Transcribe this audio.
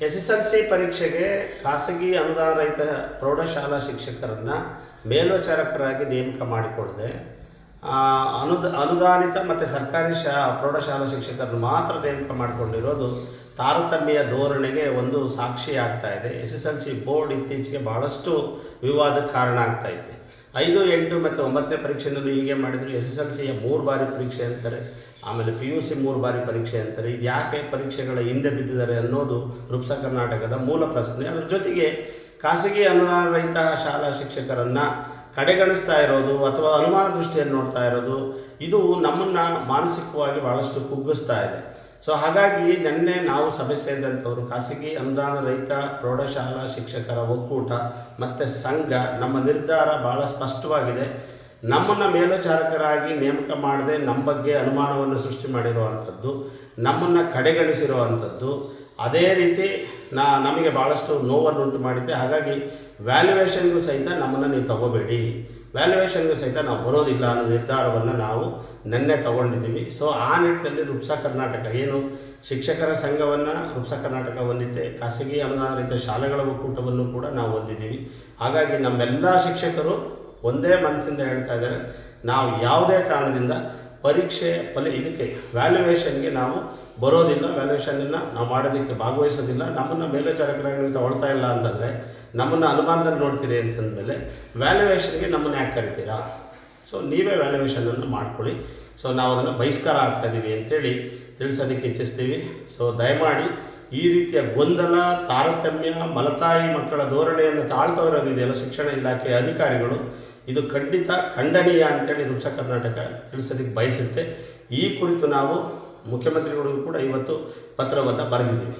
SSLC ಪರೀಕ್ಷೆಗೆ ಖಾಸಗಿ ಅನುದಾನ ರಹಿತ ಪ್ರೌಢಶಾಲಾ ಶಿಕ್ಷಕರನ್ನು ಮೇಲ್ವಿಚಾರಕರಾಗಿ ನೇಮಕ ಮಾಡಿಕೊಳ್ಳದೆ ಅನುದಾನಿತ ಮತ್ತು ಸರ್ಕಾರಿ ಪ್ರೌಢಶಾಲಾ ಶಿಕ್ಷಕರನ್ನು ಮಾತ್ರ ನೇಮಕ ಮಾಡಿಕೊಂಡಿರೋದು ತಾರತಮ್ಯ ಧೋರಣೆಗೆ ಒಂದು ಸಾಕ್ಷಿ ಆಗ್ತಾ ಇದೆ. SSLC ಬೋರ್ಡ್ ಇತ್ತೀಚೆಗೆ ಭಾಳಷ್ಟು ವಿವಾದಕ್ಕೆ ಕಾರಣ ಆಗ್ತಾ ಇದೆ. 5, 8 ಮತ್ತು 9ನೇ ಪರೀಕ್ಷೆಯಲ್ಲೂ ಹೀಗೆ ಮಾಡಿದರು. SSLCಯ 3 ಬಾರಿ ಪರೀಕ್ಷೆ ಅಂತಾರೆ, ಆಮೇಲೆ PUC 3 ಬಾರಿ ಪರೀಕ್ಷೆ ಅಂತಾರೆ. ಇದು ಯಾಕೆ ಪರೀಕ್ಷೆಗಳ ಹಿಂದೆ ಬಿದ್ದಿದ್ದಾರೆ ಅನ್ನೋದು ರೂಪ್ಸ ಕರ್ನಾಟಕದ ಮೂಲ ಪ್ರಶ್ನೆ. ಅದರ ಜೊತೆಗೆ ಖಾಸಗಿ ಅನುದಾನ ರಹಿತ ಶಾಲಾ ಶಿಕ್ಷಕರನ್ನು ಕಡೆಗಣಿಸ್ತಾ ಇರೋದು ಅಥವಾ ಅನುಮಾನ ದೃಷ್ಟಿಯಲ್ಲಿ ನೋಡ್ತಾ ಇರೋದು ಇದು ನಮ್ಮನ್ನು ಮಾನಸಿಕವಾಗಿ ಭಾಳಷ್ಟು ಕುಗ್ಗಿಸ್ತಾ ಇದೆ. ಸೊ ಹಾಗಾಗಿ ನಿನ್ನೆ ನಾವು ಸಭೆ ಸೇರಿದಂಥವರು ಖಾಸಗಿ ಅನುದಾನ ರಹಿತ ಪ್ರೌಢಶಾಲಾ ಶಿಕ್ಷಕರ ಒಕ್ಕೂಟ ಮತ್ತು ಸಂಘ ನಮ್ಮ ನಿರ್ಧಾರ ಭಾಳ ಸ್ಪಷ್ಟವಾಗಿದೆ. ನಮ್ಮನ್ನು ಮೇಲ್ವಿಚಾರಕರಾಗಿ ನೇಮಕ ಮಾಡದೆ ನಮ್ಮ ಬಗ್ಗೆ ಅನುಮಾನವನ್ನು ಸೃಷ್ಟಿ ಮಾಡಿರುವಂಥದ್ದು, ನಮ್ಮನ್ನು ಕಡೆಗಣಿಸಿರುವಂಥದ್ದು, ಅದೇ ರೀತಿ ನಮಗೆ ಭಾಳಷ್ಟು ನೋವನ್ನುಂಟು ಮಾಡಿದ್ದೆ. ಹಾಗಾಗಿ ವ್ಯಾಲ್ಯುವೇಷನ್ಗೂ ಸಹಿತ ನಮ್ಮನ್ನು ನೀವು ತಗೋಬೇಡಿ, ವ್ಯಾಲ್ಯುವೇಷನ್ಗೂ ಸಹಿತ ನಾವು ಬರೋದಿಲ್ಲ ಅನ್ನೋ ನಿರ್ಧಾರವನ್ನು ನಾವು ನಿನ್ನೆ ತಗೊಂಡಿದ್ದೀವಿ. ಸೊ ಆ ನಿಟ್ಟಿನಲ್ಲಿ ರೂಪ್ಸ ಕರ್ನಾಟಕ ಏನು ಶಿಕ್ಷಕರ ಸಂಘವನ್ನು ರೂಪ್ಸ ಕರ್ನಾಟಕ ಹೊಂದಿದ್ದೆ, ಖಾಸಗಿ ಅನುದಾನ ರಹಿತ ಶಾಲೆಗಳ ಒಕ್ಕೂಟವನ್ನು ಕೂಡ ನಾವು ಹೊಂದಿದ್ದೀವಿ. ಹಾಗಾಗಿ ನಮ್ಮೆಲ್ಲ ಶಿಕ್ಷಕರು ಒಂದೇ ಮನಸ್ಸಿಂದ ಹೇಳ್ತಾ ಇದ್ದಾರೆ, ನಾವು ಯಾವುದೇ ಕಾರಣದಿಂದ ಪರೀಕ್ಷೆ ಇದಕ್ಕೆ ವ್ಯಾಲ್ಯುವೇಷನ್ಗೆ ನಾವು ಬರೋದಿಲ್ಲ, ವ್ಯಾಲ್ಯುವೇಷನನ್ನು ನಾವು ಮಾಡೋದಕ್ಕೆ ಭಾಗವಹಿಸೋದಿಲ್ಲ. ನಮ್ಮನ್ನು ಮೇಲ್ವಿಚಾರಕರಾಗಿ ತಗೊಳ್ತಾ ಇಲ್ಲ ಅಂತಂದರೆ ನಮ್ಮನ್ನು ಅನುಮಾನದಲ್ಲಿ ನೋಡ್ತೀರಿ ಅಂತಂದಮೇಲೆ ವ್ಯಾಲ್ಯುವೇಷನ್ಗೆ ನಮ್ಮನ್ನು ಯಾಕೆ ಕರಿತೀರಾ? ಸೊ ನೀವೇ ವ್ಯಾಲ್ಯುವೇಷನನ್ನು ಮಾಡ್ಕೊಳ್ಳಿ. ಸೊ ನಾವು ಅದನ್ನು ಬಹಿಷ್ಕಾರ ಆಗ್ತಾಯಿದ್ದೀವಿ ಅಂಥೇಳಿ ತಿಳಿಸೋದಕ್ಕೆ ಇಚ್ಛಿಸ್ತೀವಿ. ಸೊ ದಯಮಾಡಿ ಈ ರೀತಿಯ ಗೊಂದಲ, ತಾರತಮ್ಯ, ಮಲತಾಯಿ ಮಕ್ಕಳ ಧೋರಣೆಯನ್ನು ತಾಳ್ತಾ ಇರೋದಿದೆಯಲ್ಲ ಶಿಕ್ಷಣ ಇಲಾಖೆಯ ಅಧಿಕಾರಿಗಳು, ಇದು ಖಂಡಿತ ಖಂಡನೀಯ ಅಂತೇಳಿ ರೂಪ್ಸ ಕರ್ನಾಟಕ ತಿಳಿಸೋದಕ್ಕೆ ಬಯಸುತ್ತೆ. ಈ ಕುರಿತು ನಾವು ಮುಖ್ಯಮಂತ್ರಿಗಳಿಗೂ ಕೂಡ ಇವತ್ತು ಪತ್ರವನ್ನು ಬರೆದಿದ್ದೀವಿ.